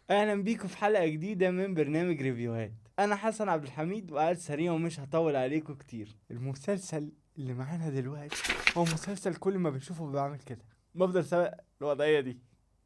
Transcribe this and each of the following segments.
اهلا بيكم في حلقة جديدة من برنامج ريفيوهات. انا حسن عبد الحميد وقاعد سريع ومش هطول عليكم كتير. المسلسل اللي معانا دلوقتي هو مسلسل كل ما بشوفه بعمل كده، بفضل سابق الوضعية دي.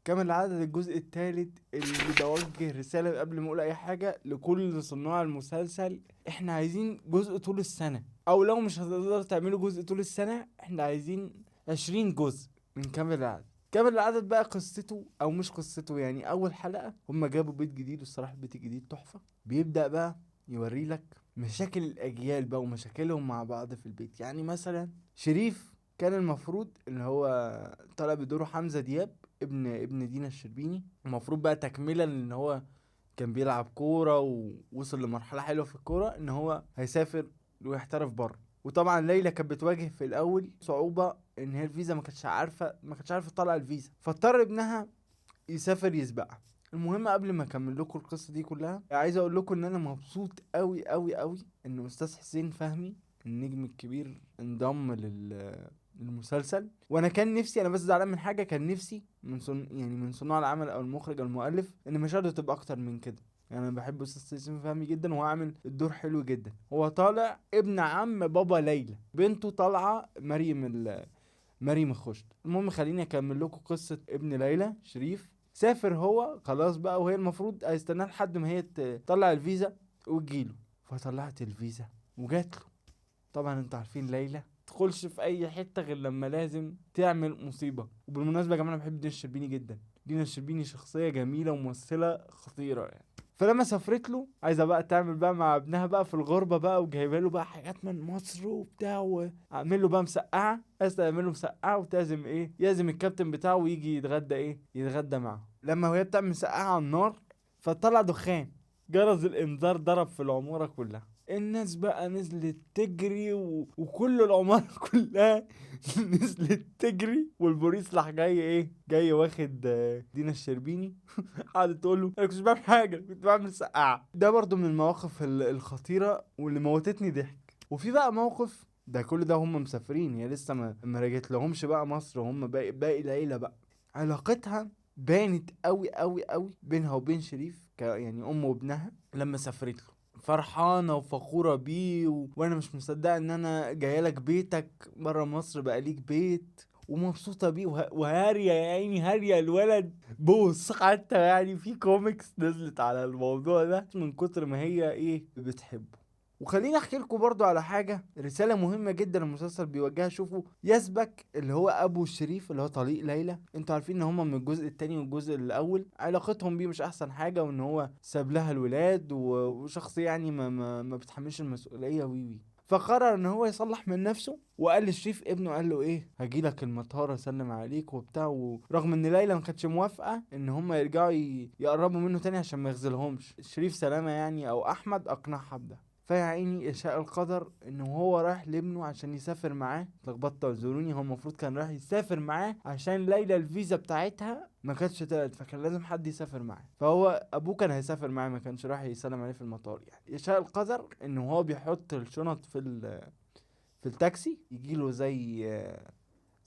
كامل العدد الجزء الثالث اللي بوجه رسالة قبل ما اقول اي حاجة لكل صناع المسلسل. احنا عايزين جزء طول السنة، او لو مش هتقدروا تعملوا جزء طول السنة احنا عايزين 20 جزء من كامل العدد. كامل العدد بقى قصته او مش قصته، يعني اول حلقة هما جابوا بيت جديد، والصراحة البيت الجديد تحفة. بيبدأ بقى يوري لك مشاكل الاجيال بقى ومشاكلهم مع بعض في البيت. يعني مثلا شريف كان المفروض اللي هو طلع بدوره حمزة دياب، ابن دينا الشربيني. المفروض بقى تكملة ان هو كان بيلعب كورة ووصل لمرحلة حلوة في الكورة، ان هو هيسافر ويحترف بره. وطبعا ليلى كانت بتواجه في الاول صعوبة ان هي الفيزا ما كانتش عارفة تطلع الفيزا، فاضطر ابنها يسافر يسبقها. المهم قبل ما اكمل لكم القصة دي كلها، عايز اقول لكم ان انا مبسوط قوي قوي قوي ان استاذ حسين فهمي النجم الكبير انضم للمسلسل. وانا كان نفسي، انا بس زعلان من حاجه، كان نفسي من صناع العمل او المخرج او المؤلف ان مشاهده تبقى اكتر من كده. يعني انا بحب استاذ حسين فهمي جدا وهو عامل الدور حلو جدا. هو طالع ابن عم بابا ليلى، بنته طالعه مريم الخشت. المهم خليني اكمل لكم قصه ابن ليلى شريف. سافر هو خلاص بقى، وهي المفروض هيستناه لحد ما هي تطلع الفيزا وتجيله. فطلعت الفيزا وجات له. طبعا انتوا عارفين ليلى تدخلش في اي حته غير لما لازم تعمل مصيبه. وبالمناسبه يا جماعه انا بحب دينا الشربيني جدا. دينا الشربيني شخصيه جميله وممثله خطيره يعني. فلما سافرت له عايزه بقى تعمل بقى مع ابنها بقى في الغربه بقى، وجايبه له بقى حاجات من مصر وبتاع، واعمل له بقى مسقعه. عايز تعمل له مسقعه وتعزم ايه، يعزم الكابتن بتاعه ويجي يتغدى معه. لما وهي بتعمل مسقعه على النار فطلع دخان، جرس الانذار ضرب في العماره كلها. الناس بقى نزلت تجري وكل العمارة كلها نزلت تجري. والبوليس راح جاي واخد دينا الشربيني. قعدت تقول له انا كنتش بعمل حاجة، كنت بعمل سقعة. ده برضو من المواقف الخطيرة واللي موتتني ضحك. وفي بقى موقف ده كل ده هم مسافرين، هي لسه ما رجعت لهمش بقى مصر، وهم باقي العيلة بقى. علاقتها بانت قوي قوي قوي بينها وبين شريف، يعني امه وابنها لما سافرت له. فرحانه وفخوره بيه وانا مش مصدقه ان انا جايه لك بيتك بره مصر، بقى ليك بيت، ومبسوطه بيه وهاريه يا عيني، هاريه الولد بوس. حتى يعني في كوميكس نزلت على الموضوع ده من كتر ما هي بتحبه. وخليني احكي لكم برضو على حاجه، رساله مهمه جدا المسلسل بيوجهها. شوفوا يسبك اللي هو ابو الشريف اللي هو طليق ليلى. انتوا عارفين ان هما من الجزء التاني والجزء الاول علاقتهم بيه مش احسن حاجه، وان هو ساب لها الولاد وشخص يعني ما بتحملش المسؤوليه وي. فقرر ان هو يصلح من نفسه، وقال لشريف ابنه، قال له ايه، هجيلك المطار اسلم عليك وبتاع. ورغم ان ليلى ما كانتش موافقه ان هم يرجعوا يقربوا منه تاني عشان ما يخذلهمش، شريف سلامه يعني او احمد اقنعها بده. فيا عيني يشاء القدر انه هو رايح لابنه عشان يسافر معاه. اتلخبطت اعذروني، هو المفروض كان رايح يسافر معاه عشان ليلى الفيزا بتاعتها ما كانتش طلعت، فكان لازم حد يسافر معاه. فهو ابوه كان هيسافر معاه، ما كانش رايح يسلم عليه في المطار. يعني يشاء القدر انه هو بيحط الشنط في التاكسي، يجيله زي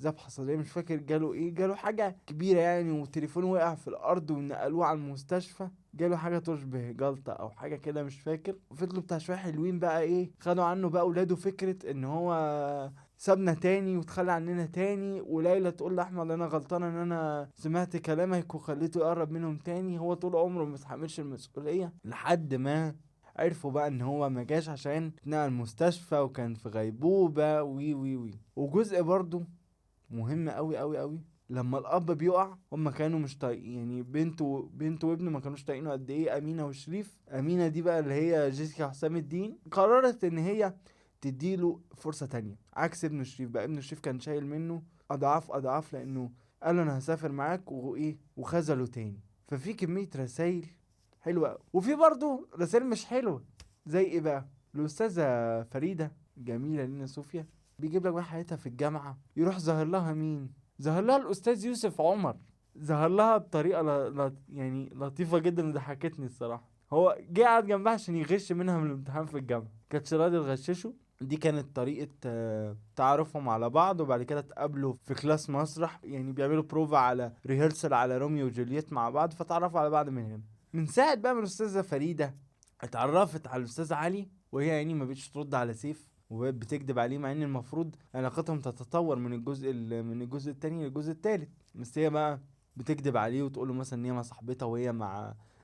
ذبحة صدرية، مش فاكر جاله ايه، جاله حاجة كبيرة يعني، وتليفونه وقع في الأرض ونقلوه على المستشفى. جاله حاجة تشبه جلطة أو حاجة كده مش فاكر. وفضلوا بتاع شوية حلوين بقى خدوا عنه بقى ولاده فكرة ان هو سابنا تاني وتخلى عننا تاني. وليلى تقول لأحمد انا غلطانة ان انا سمعت كلامك وخليته يقرب منهم تاني. هو طول عمره ما بيتحملش المسؤولية، لحد ما عرفوا بقى ان هو ما جاش عشان اتنقل المستشفى وكان في غيبوبة وي. وجزء برضو مهم قوي قوي قوي، لما الاب بيقع هم كانوا مش طايقين، يعني بنته وابنه ما كانوش طايقينه قد ايه. امينه وشريف، امينه دي بقى اللي هي جيسيكا حسام الدين، قررت ان هي تديله فرصه تانية عكس ابن شريف. بقى ابن شريف كان شايل منه اضعاف لانه قال له انا هسافر معاك وخذله تاني. ففي كميه رسائل حلوه قوي، وفي برضه رسائل مش حلوه. زي ايه بقى؟ الاستاذه فريده جميله لينا صوفيا، بيجيب لك بقى حياتها في الجامعة، يروح ظاهر لها مين؟ ظاهر لها الأستاذ يوسف عمر. ظهر لها بطريقة يعني لطيفة جدا وضحكتني الصراحة. هو جه قعد جنبها عشان يغش منها من الامتحان في الجامعة، كانتش راضية تغششه. دي كانت طريقة تعرفهم على بعض. وبعد كده اتقابلوا في كلاس مسرح، يعني بيعملوا بروفا على ريهرسل على روميو وجولييت مع بعض، فتعرفوا على بعض من هنا. من ساعة بقى من الأستاذة فريدة اتعرفت على الأستاذ علي، وهي يعني ما بقتش ترد على سيف وبقت بتكدب عليه، مع ان المفروض علاقتهم تتطور من من الجزء التاني للجزء التالت. بس هي بقى بتكدب عليه وتقول له مثلا ان هي مع صاحبتها وهي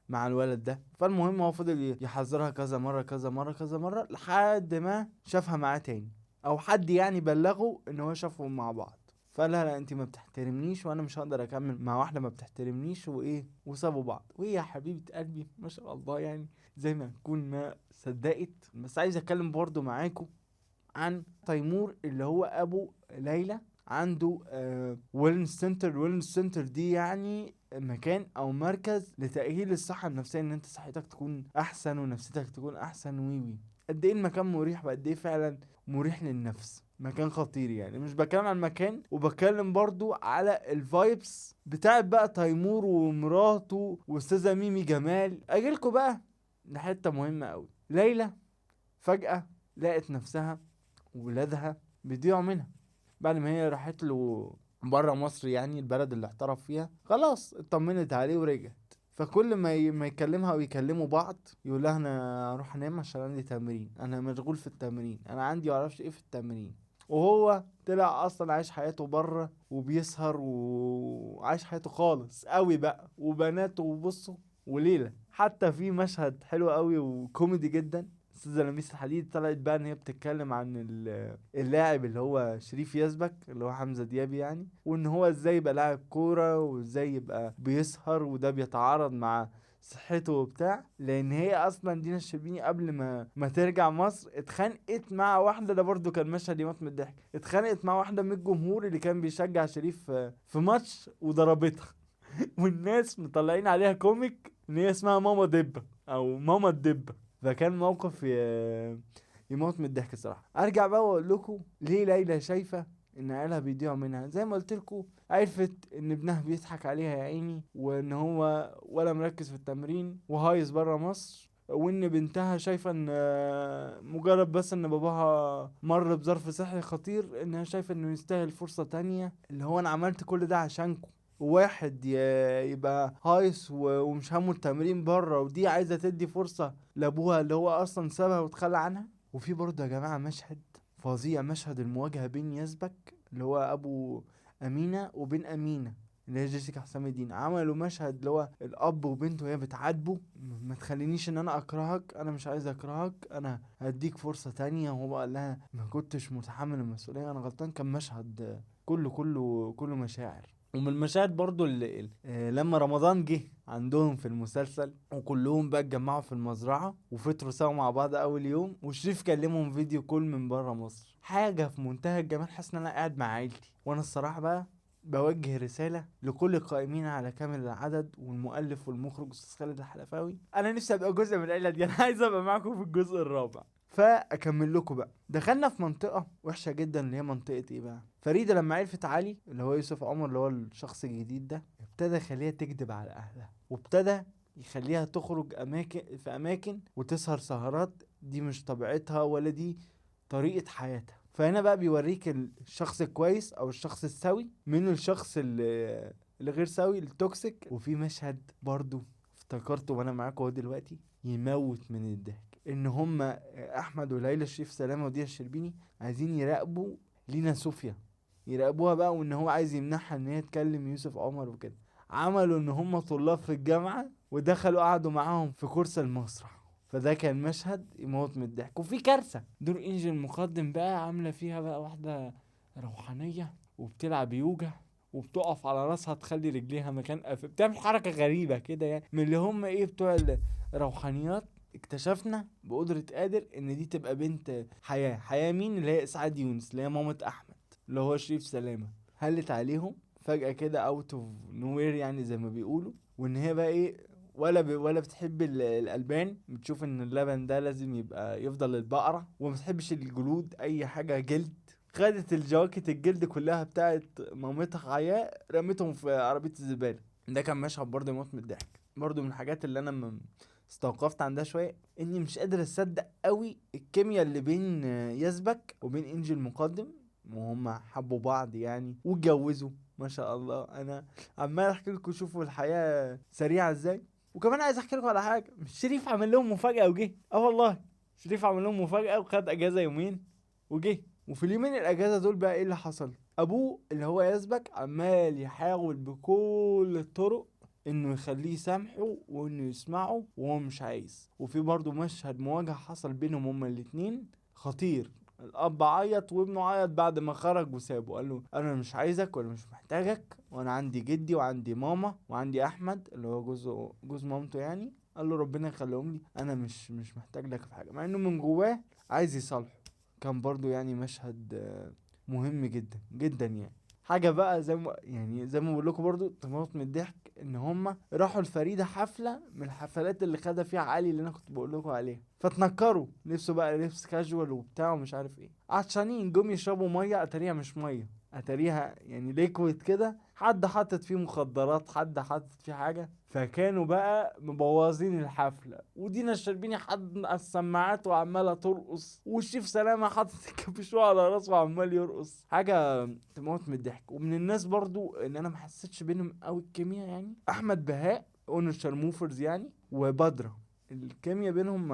مع الولد ده. فالمهم هو فضل يحذرها كذا مرة كذا مرة كذا مرة لحد ما شافها معاه تاني، او حد يعني بلغه ان هو شافهم مع بعض. فقال لها لا انت ما بتحترمنيش وانا مش هقدر اكمل مع واحده ما بتحترمنيش، وايه وسابوا بعض. وهي يا حبيبه قلبي ما شاء الله يعني زي ما تكون ما صدقت. بس عايز اتكلم برضو معاكم عن تيمور اللي هو ابو ليلى. عنده ويلنس سنتر دي يعني مكان او مركز لتأهيل الصحة النفسية، ان انت صحتك تكون احسن ونفسيتك تكون احسن ويوي. قد ايه المكان مريح وقد ايه فعلا مريح للنفس. مكان خطير يعني. مش بتكلم عن المكان، وبتكلم برضو على الفايبس بتاعت بقى تيمور ومراته واستاذة ميمي جمال. اجيلكوا بقى لحتة مهمة اوي. ليلى فجأة لقت نفسها وولادها بيضيعوا منها بعد ما هي راحت له بره مصر، يعني البلد اللي احترف فيها. خلاص اطمنت عليه ورجعت. فكل ما يكلمها او يكلموا بعض يقول لها انا اروح انام عشان عندي تمرين، انا مشغول في التمرين، انا عندي معرفش ايه في التمرين. وهو طلع اصلا عايش حياته بره وبيسهر وعايش حياته خالص قوي بقى وبناته وبصوا وليلة. حتى في مشهد حلو قوي وكوميدي جدا. استاذة لميس الحديد طلعت بقى ان هي بتتكلم عن اللاعب اللي هو شريف يزبك اللي هو حمزة ديابي يعني، وان هو ازاي يبقى لاعب كورة وازاي يبقى بيسهر وده بيتعارض مع صحته وبتاع. لان هي اصلا دينا الشربيني قبل ما ترجع مصر اتخانقت مع واحده، ده برضو كان مشهد يموت من الضحك. اتخانقت مع واحده من الجمهور اللي كان بيشجع شريف في ماتش وضربتها. والناس مطلعين عليها كوميك ان هي اسمها ماما دبه او ماما الدبه. فكان موقف يموت من الضحك الصراحه. ارجع بقى واقول لكم ليه ليلى شايفه ان عيالها بيضيعوا منها. زي ما قلت لكم عرفت ان ابنها بيضحك عليها يا عيني، وان هو ولا مركز في التمرين وهايص بره مصر، وان بنتها شايفه ان مجرد بس ان باباها مر بظرف صحي خطير انها شايفه انه يستاهل فرصه تانية. اللي هو انا عملت كل ده عشانكم، واحد يبقى هايص ومش همه التمرين بره، ودي عايزه تدي فرصه لابوها اللي هو اصلا سابها وتخلى عنها. وفي برضه يا جماعه مشهد فظيع، مشهد المواجهه بين يزبك اللي هو ابو امينه وبين امينه اللي هي جيسيكا حسام الدين. عملوا مشهد اللي هو الاب وبنته وهي بتعاتبه ما تخلينيش ان انا اكرهك، انا مش عايز اكرهك، انا هديك فرصة تانية. وهو قال لها ما كنتش متحمل المسؤولية، انا غلطان. كان مشهد كله مشاعر. ومن المشاهد برضو لما رمضان جه عندهم في المسلسل وكلهم بقى اتجمعوا في المزرعة وفطروا سوا مع بعض اول يوم، وشريف كلمهم فيديو كول من بره مصر. حاجة في منتهى الجمال، حاسس ان انا قاعد مع عيلتي. وانا الصراحة بقى بوجه رسالة لكل القائمين على كامل العدد والمؤلف والمخرج استاذ خالد الحلفاوي. انا نفسي ابقى جزء من العيلة دي، انا عايز ابقى معاكم في الجزء الرابع. فاكمل لكم بقى. دخلنا في منطقة وحشة جدا اللي هي منطقة ايه بقى. فريدة لما عرفت علي اللي هو يوسف عمر اللي هو الشخص الجديد ده، ابتدى يخليها تكذب على اهلها، وابتدى يخليها تخرج في اماكن وتسهر سهرات دي مش طبيعتها ولا دي طريقة حياتها. فهنا بقى بيوريك الشخص الكويس او الشخص السوي من الشخص اللي غير سوي التوكسيك. وفي مشهد برضو افتكرته وانا معاكم اهو دلوقتي يموت من الضحك، ان هما احمد وليلى شريف سلامه وديا الشربيني عايزين يراقبوا لينا صوفيا، يراقبوها بقى، وان هو عايز يمنعها ان هي تكلم يوسف عمر وكده. عملوا ان هما طلاب في الجامعه ودخلوا قعدوا معاهم في كرسي المسرح. فده كان مشهد يموت من الضحك. وفي كارثه دور انجي المقدم بقى عامله فيها بقى واحده روحانيه وبتلعب يوجا وبتقف على راسها تخلي رجليها مكان بتعمل حركه غريبه كده يعني من اللي هم ايه بتوع الروحانيات. اكتشفنا بقدرة قادر ان دي تبقى بنت حياة مين اللي هي اسعاد يونس اللي هي مامة احمد اللي هو شريف سلامة. هلت عليهم فجأة كده اوت اوف نوير يعني زي ما بيقولوا. وان هي بقى ايه ولا بتحب الالبان، بتشوف ان اللبن ده لازم يفضل للبقرة، وما بتحبش الجلود اي حاجة جلد. خدت الجواكت الجلد كلها بتاعت مامتها عياء رميتهم في عربية الزبالة. ده كان مشهد برضه يموت من الضحك. برضه من الحاجات اللي انا استوقفت عندها شويه اني مش قادر اصدق قوي الكيمياء اللي بين يزبك وبين انجي المقدم، وهم حبوا بعض يعني واتجوزوا ما شاء الله. انا عمال احكي لكم شوفوا الحياه سريعه ازاي. وكمان عايز احكي لكم على حاجه، مش شريف عمل لهم مفاجاه وجه؟ والله شريف عمل لهم مفاجاه وخد اجازه يومين وجه. وفي اليومين الاجازه دول بقى ايه اللي حصل؟ ابوه اللي هو يسبك عمال يحاول بكل الطرق انه يخليه يسامحه وانه يسمعه وهو مش عايز. وفي برضه مشهد مواجهة حصل بينهم هما الاتنين خطير. الاب عيط وابنه عيط بعد ما خرج وسابه، قال له انا مش عايزك ولا مش محتاجك، وانا عندي جدي وعندي ماما وعندي احمد اللي هو جوز مامته يعني. قال له ربنا يخليهم لي، انا مش محتاج لك في حاجه، مع انه من جواه عايز يصالحه. كان برضو يعني مشهد مهم جدا جدا يعني. حاجه بقى زي ما بقول لكم برضو تموت من الضحك، ان هما راحوا لفريده حفله من الحفلات اللي خدها فيها علي اللي انا كنت بقول لكم عليها، فتنكروا لبسوا بقى لبس كاجوال وبتاع ومش عارف ايه، عطشانين جم يشربوا ميه، اتاريها مش ميه، اتاريها يعني ليكويد كده، حد حاطط فيه مخدرات، حد حاطط فيه حاجه. فكانوا بقى مبوظين الحفله، ودينا الشربيني حد على السماعات وعماله ترقص، والشيف سلامه حاطط الكابيشو على راسه وعمال يرقص. حاجه تموت من الضحك. ومن الناس برضو ان انا ما حسيتش بينهم قوي الكيمياء يعني، احمد بهاء اون الشرموفرز يعني وبدرة، الكيمياء بينهم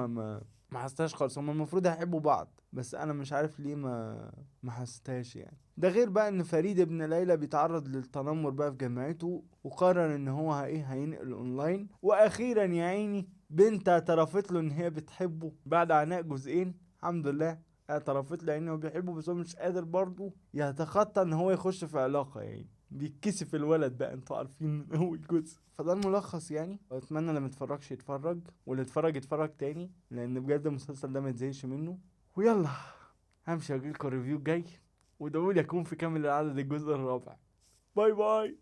ما حسيتهاش خالص. هما المفروض هيحبوا بعض، بس انا مش عارف ليه ما حسيتهاش يعني. ده غير بقى ان فريد ابن ليلى بيتعرض للتنمر بقى في جامعته، وقرر ان هو هينقل اونلاين. واخيرا يا عيني بنت اعترفت له ان هي بتحبه بعد عناء جزئين. الحمد لله اعترفت له انه بيحبه، بس هو مش قادر برضه يتخطى ان هو يخش في علاقة يعني، بيتكسف الولد بقى، انتوا عارفين من اول جزء. فده الملخص يعني. واتمنى اللي متفرجش يتفرج، واللي اتفرج يتفرج تاني، لان بجد المسلسل ده ما يتزهقش منه. ويلا همشي اجيلكوا الريفيو الجاي، ودعولي اكون في كامل العدد الجزء الرابع. باي باي.